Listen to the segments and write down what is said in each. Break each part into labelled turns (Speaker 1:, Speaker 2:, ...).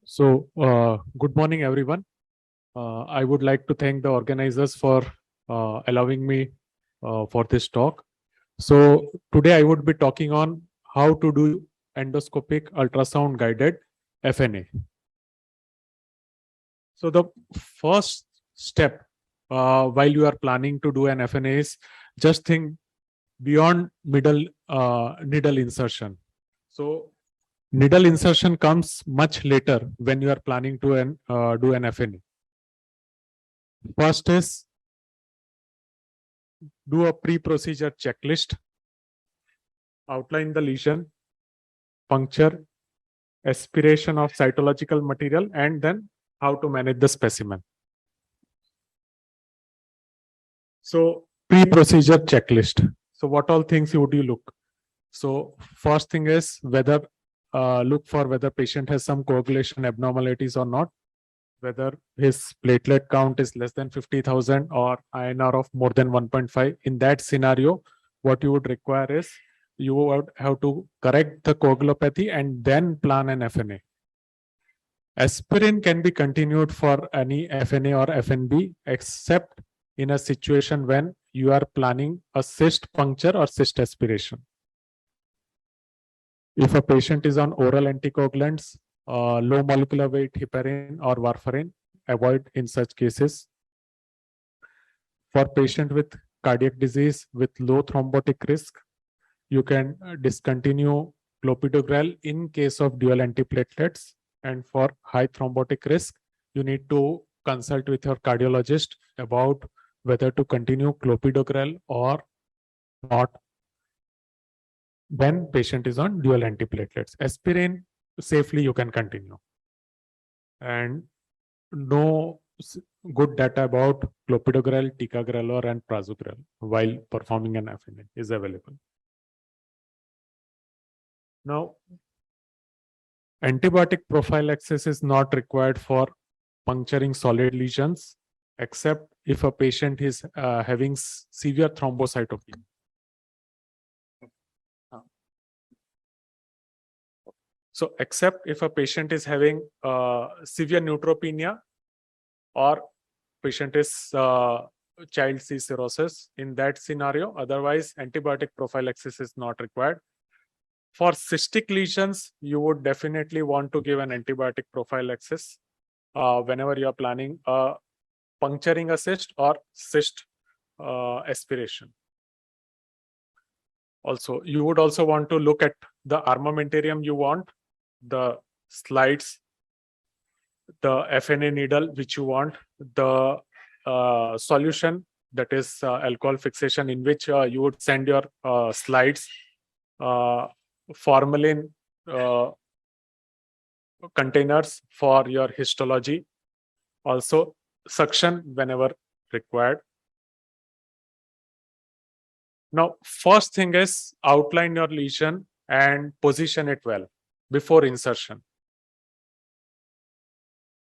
Speaker 1: Good morning, everyone. I would like to thank the organizers for allowing me for this talk. So, today I would be talking on how to do endoscopic ultrasound guided FNA. So, the first step while you are planning to do an FNA is just think beyond needle insertion. So, needle insertion comes much later when you are planning to do an FNA. First is do a pre-procedure checklist, outline the lesion, puncture, aspiration of cytological material, and then how to manage the specimen. So pre-procedure checklist. So what all things would you look? So first thing is whether look for whether patient has some coagulation abnormalities or not, whether his platelet count is less than 50,000 or INR of more than 1.5. In that scenario, what you would require is you would have to correct the coagulopathy and then plan an FNA. Aspirin can be continued for any FNA or FNB except in a situation when you are planning a cyst puncture or cyst aspiration. If a patient is on oral anticoagulants, low molecular weight heparin or warfarin, avoid in such cases. For patient with cardiac disease with low thrombotic risk, you can discontinue clopidogrel in case of dual antiplatelets. And for high thrombotic risk, you need to consult with your cardiologist about whether to continue clopidogrel or not when patient is on dual antiplatelets. Aspirin, safely you can continue. And no good data about clopidogrel, ticagrelor, and prasugrel while performing an FNA is available. Now, antibiotic prophylaxis is not required for puncturing solid lesions, except if a patient is having severe thrombocytopenia. So, except if a patient is having severe neutropenia or patient is child C cirrhosis, in that scenario, otherwise antibiotic prophylaxis is not required. For cystic lesions, you would definitely want to give an antibiotic prophylaxis whenever you are planning puncturing a cyst or cyst aspiration. Also, you would also want to look at the armamentarium you want, the slides, the FNA needle which you want, the solution, that is alcohol fixation, in which you would send your slides, formalin containers for your histology, also suction whenever required. Now, first thing is outline your lesion and position it well before insertion.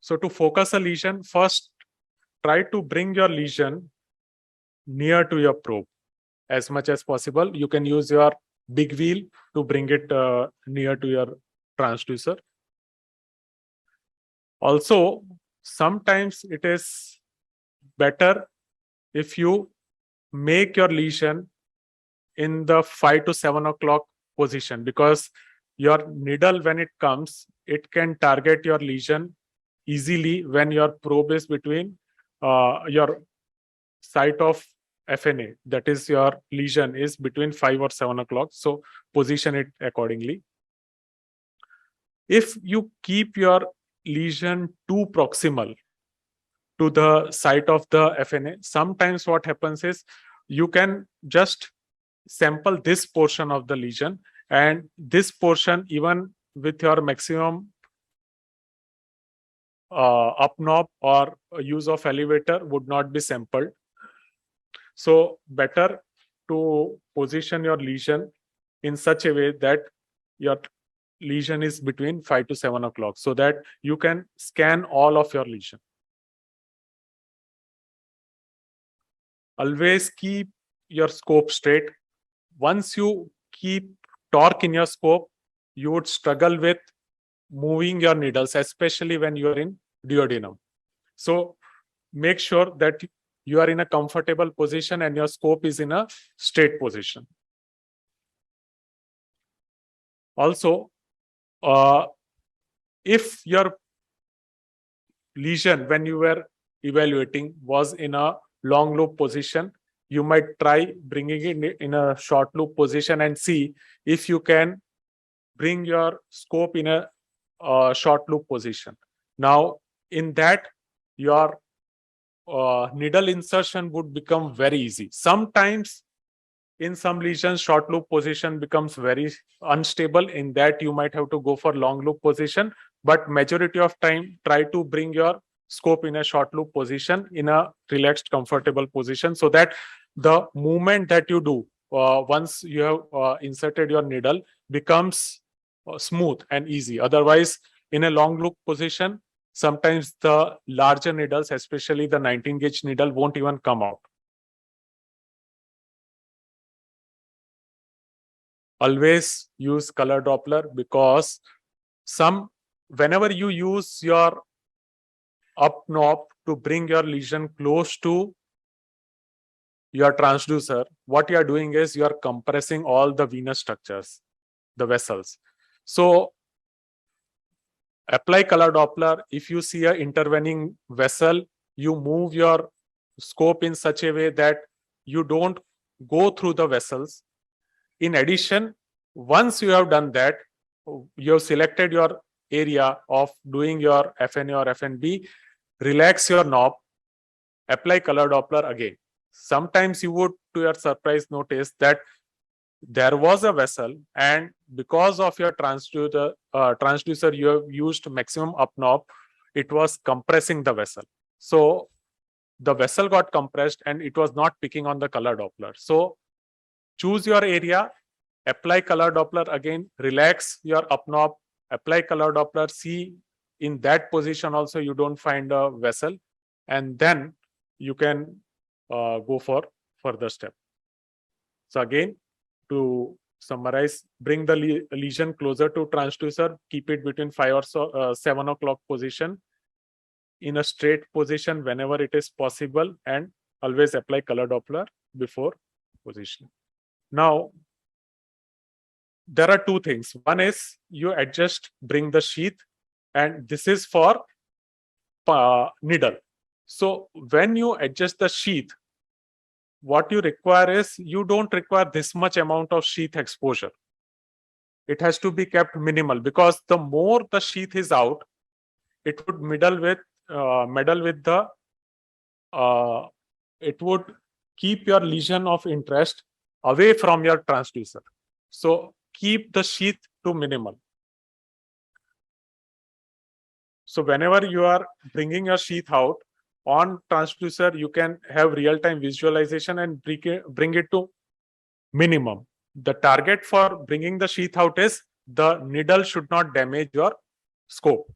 Speaker 1: So to focus a lesion, first try to bring your lesion near to your probe as much as possible. You can use your big wheel to bring it near to your transducer. Also, sometimes it is better if you make your lesion in the 5 to 7 o'clock position, because your needle, when it comes, it can target your lesion easily when your probe is between your site of FNA, that is your lesion is between 5 or 7 o'clock. So position it accordingly. If you keep your lesion too proximal to the site of the FNA, sometimes what happens is you can just sample this portion of the lesion, and this portion, even with your maximum up knob or use of elevator, would not be sampled. So better to position your lesion in such a way that your lesion is between 5 to 7 o'clock, so that you can scan all of your lesion. Always keep your scope straight. Once you keep torque in your scope, you would struggle with moving your needles, especially when you are in duodenum. So make sure that you are in a comfortable position and your scope is in a straight position. Also, if your lesion when you were evaluating was in a long loop position, you might try bringing it in a short loop position and see if you can bring your scope in a short loop position. Now, in that, your needle insertion would become very easy. Sometimes in some lesions, short loop position becomes very unstable. In that, you might have to go for long loop position, but majority of time, try to bring your scope in a short loop position, in a relaxed, comfortable position, so that the movement that you do once you have inserted your needle becomes smooth and easy. Otherwise, in a long loop position, sometimes the larger needles, especially the 19 gauge needle, won't even come out. Always use color Doppler, because whenever you use your up knob to bring your lesion close to your transducer, what you are doing is you are compressing all the venous structures, the vessels. So apply color Doppler. If you see an intervening vessel, you move your scope in such a way that you don't go through the vessels. In addition, once you have done that, you have selected your area of doing your FNA or FNB, relax your knob, apply color Doppler again. Sometimes you would, to your surprise, notice that there was a vessel, and because of your transducer, you have used maximum up knob, it was compressing the vessel. So the vessel got compressed and it was not picking on the color Doppler. So choose your area, apply color Doppler again, relax your up knob, apply color Doppler, see in that position also you don't find a vessel, and then you can go for further step. So again, to summarize, bring the lesion closer to transducer, keep it between 5 or so, 7 o'clock position, in a straight position whenever it is possible, and always apply color Doppler before positioning. Now, there are two things. One is you adjust, bring the sheath, and this is for needle. So when you adjust the sheath, what you require is, you don't require this much amount of sheath exposure. It has to be kept minimal, because the more the sheath is out, it would meddle with the it would keep your lesion of interest away from your transducer. So keep the sheath to minimal. So whenever you are bringing your sheath out on transducer, you can have real-time visualization and bring it to minimum. The target for bringing the sheath out is the needle should not damage your scope.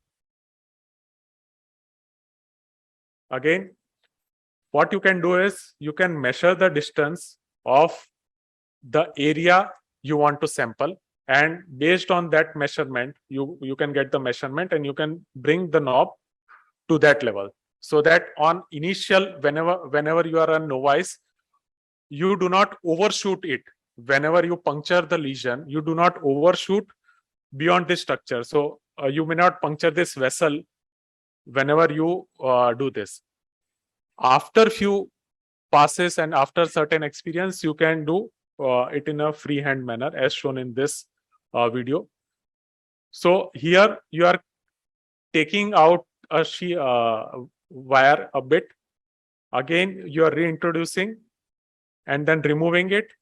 Speaker 1: Again, what you can do is you can measure the distance of the area you want to sample, and based on that measurement, you can get the measurement and you can bring the knob to that level, so that on initial, whenever you are a novice, you do not overshoot it. Whenever you puncture the lesion, you do not overshoot beyond this structure. So you may not puncture this vessel whenever you do this. After few passes and after certain experience, you can do it in a freehand manner as shown in this video. So here you are taking out a wire a bit. Again, you are reintroducing and then removing it,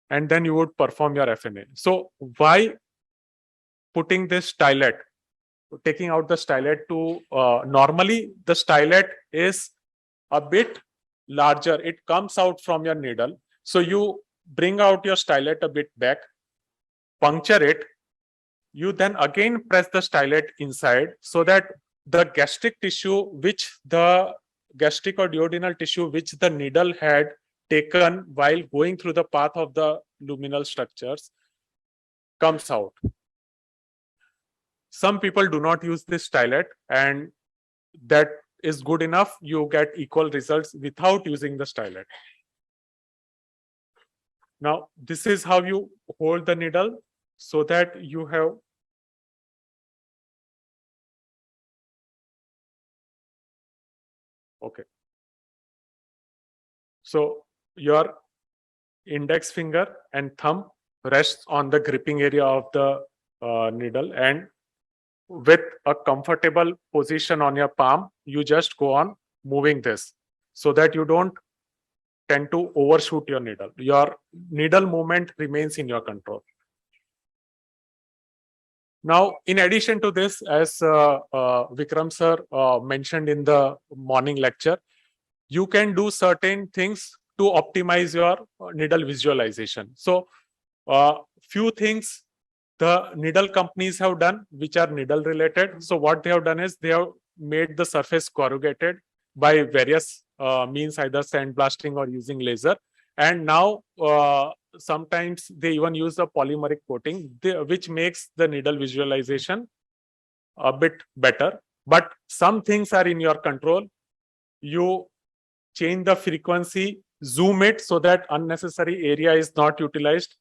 Speaker 1: and then you would perform your FNA. So why putting this stylet, taking out the stylet to normally the stylet is a bit larger, it comes out from your needle. So you bring out your stylet a bit back, puncture it, you then again press the stylet inside, so that the gastric tissue, which the gastric or duodenal tissue which the needle had taken while going through the path of the luminal structures, comes out. some people do not use this stylet, and that is good enough. You get equal results without using the stylet. Now, this is how you hold the needle so that you have okay. So your index finger and thumb rests on the gripping area of the needle, and with a comfortable position on your palm, you just go on moving this so that you don't tend to overshoot your needle. Your needle movement remains in your control. Now, in addition to this, as Vikram sir mentioned in the morning lecture, you can do certain things to optimize your needle visualization. So, few things the needle companies have done which are needle related. So what they have done is they have made the surface corrugated by various means, either sandblasting or using laser. And now sometimes they even use the polymeric coating, which makes the needle visualization a bit better. But some things are in your control. You change the frequency, zoom it so that unnecessary area is not utilized.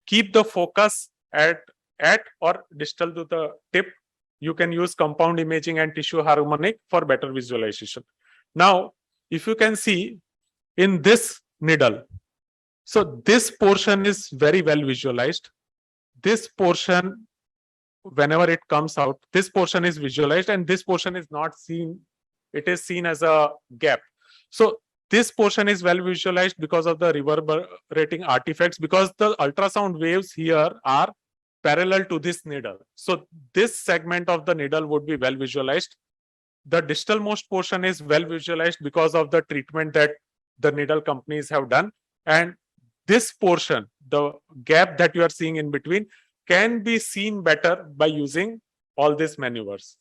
Speaker 1: Keep the focus at or distal to the tip. You can use compound imaging and tissue harmonic for better visualization. Now, if you can see in this needle, so this portion is very well visualized. This portion, whenever it comes out, this portion is visualized and this portion is not seen. It is seen as a gap. So this portion is well visualized because of the reverberating artifacts, because the ultrasound waves here are parallel to this needle. So this segment of the needle would be well visualized. The distal most portion is well visualized because of the treatment that the needle companies have done. And this portion, the gap that you are seeing in between, can be seen better by using all these maneuvers.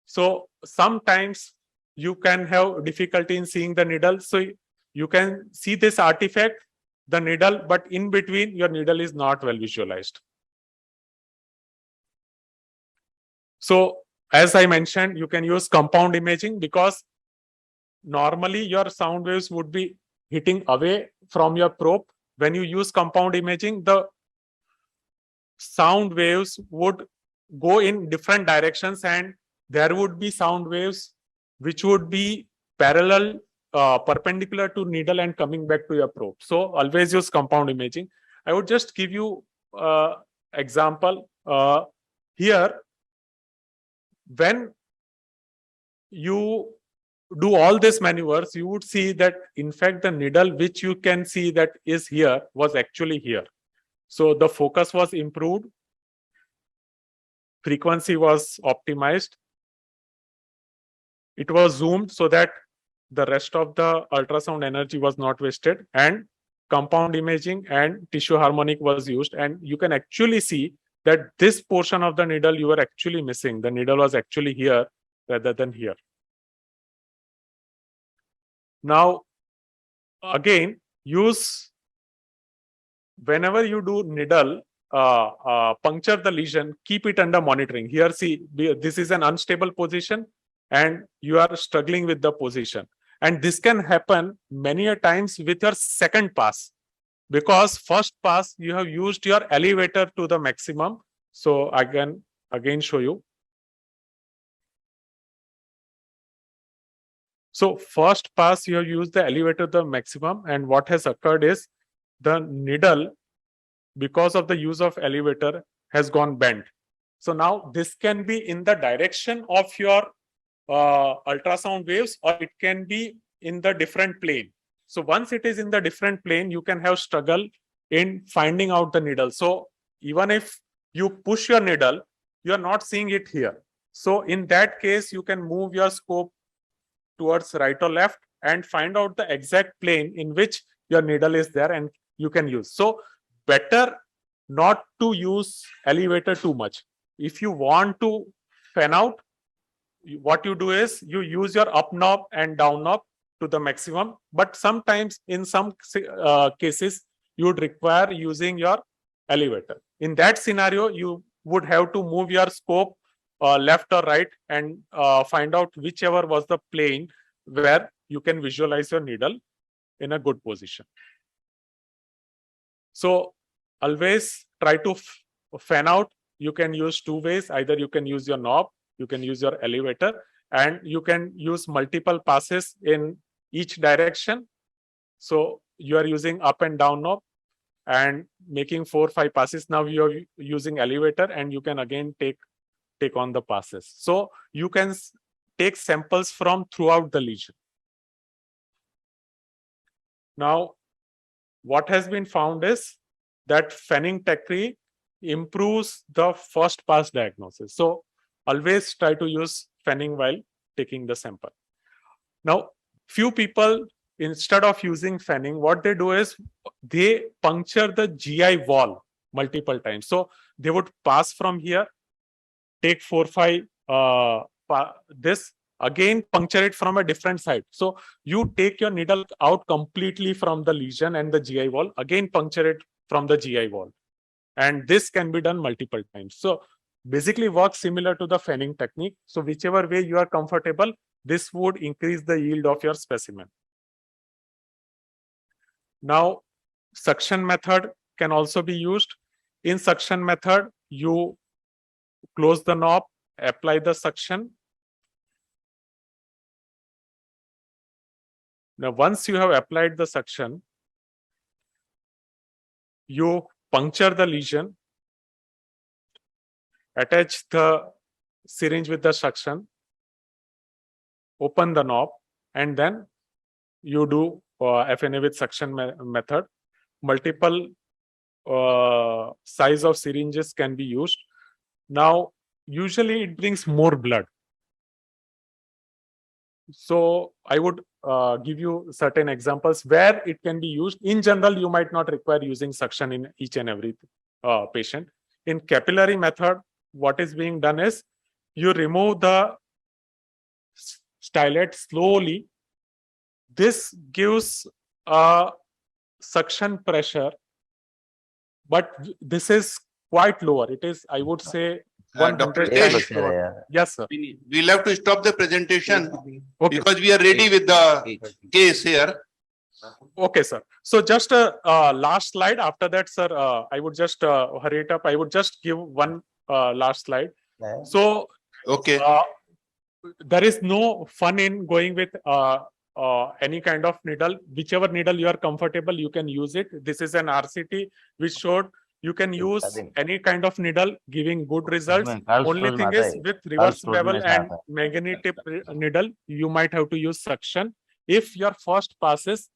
Speaker 1: So sometimes you can have difficulty in seeing the needle. So you can see this artifact, the needle, but in between your needle is not well visualized. So as I mentioned, you can use compound imaging because normally your sound waves would be hitting away from your probe. When you use compound imaging, the sound waves would go in different directions and there would be sound waves which would be parallel, perpendicular to needle and coming back to your probe. So always use compound imaging. I would just give you example here. When you do all these maneuvers, you would see that in fact the needle which you can see that is here was actually here. So the focus was improved, frequency was optimized, it was zoomed so that the rest of the ultrasound energy was not wasted, and compound imaging and tissue harmonic was used, and you can actually see that this portion of the needle you were actually missing. The needle was actually here rather than here. Now, again, use whenever you do needle, puncture the lesion, keep it under monitoring. Here, see, this is an unstable position and you are struggling with the position. And this can happen many a times with your second pass, because first pass you have used your elevator to the maximum. So I can again show you. So first pass you have used the elevator to the maximum, and what has occurred is the needle, because of the use of elevator, has gone bent. So now this can be in the direction of your ultrasound waves, or it can be in the different plane. So once it is in the different plane, you can have struggle in finding out the needle. So even if you push your needle, you are not seeing it here. So in that case, you can move your scope towards right or left and find out the exact plane in which your needle is there, and you can use. So better not to use elevator too much. If you want to fan out, what you do is you use your up knob and down knob to the maximum, but sometimes in some cases you would require using your elevator. In that scenario, you would have to move your scope left or right and find out whichever was the plane where you can visualize your needle in a good position. So always try to fan out. You can use two ways. Either you can use your knob, you can use your elevator, and you can use multiple passes in each direction. So you are using up and down knob and making 4 or 5 passes. Now you are using elevator, and you can again take on the passes. So you can take samples from throughout the lesion. Now, what has been found is that fanning technique improves the first pass diagnosis. So always try to use fanning while taking the sample. Now, few people, instead of using fanning, what they do is they puncture the GI wall multiple times. So they would pass from here, take 4 or 5 this, again puncture it from a different side. So you take your needle out completely from the lesion and the GI wall, again puncture it from the GI wall. And this can be done multiple times. So basically works similar to the fanning technique. So whichever way you are comfortable, this would increase the yield of your specimen. Now, suction method can also be used. In suction method, you close the knob, apply the suction. Now, once you have applied the suction, you puncture the lesion, attach the syringe with the suction, open the knob, and then you do FNA with suction method. Multiple size of syringes can be used. Now, usually it brings more blood. So I would give you certain examples where it can be used. In general, you might not require using suction in each and every patient. In capillary method, what is being done is you remove the stylet slowly. This gives a suction pressure, but this is quite lower. It is, I would say, 100 times lower. Yes, sir.
Speaker 2: We'll have to stop the presentation
Speaker 1: Okay.
Speaker 2: because we are ready with the case here.
Speaker 1: Okay, sir. So just a last slide. After that, sir, I would just hurry it up. I would just give one last slide. So,
Speaker 2: Okay.
Speaker 1: there is no fun in going with any kind of needle. Whichever needle you are comfortable, you can use it. This is an RCT which showed you can use any kind of needle, giving good results. Only thing is with reverse bevel and manganese tip needle, you might have to use suction. If your first pass is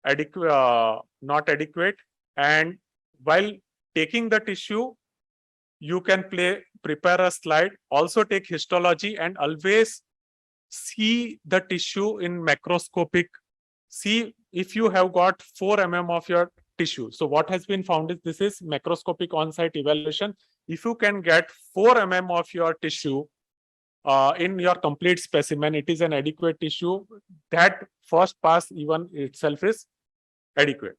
Speaker 1: adequate, not adequate, and while taking the tissue, you can prepare a slide, also take histology, and always see the tissue in macroscopic. See if you have got 4 mm of your tissue. So what has been found is this is macroscopic on-site evaluation. If you can get 4 mm of your tissue in your complete specimen, it is an adequate tissue. That first pass even itself is adequate.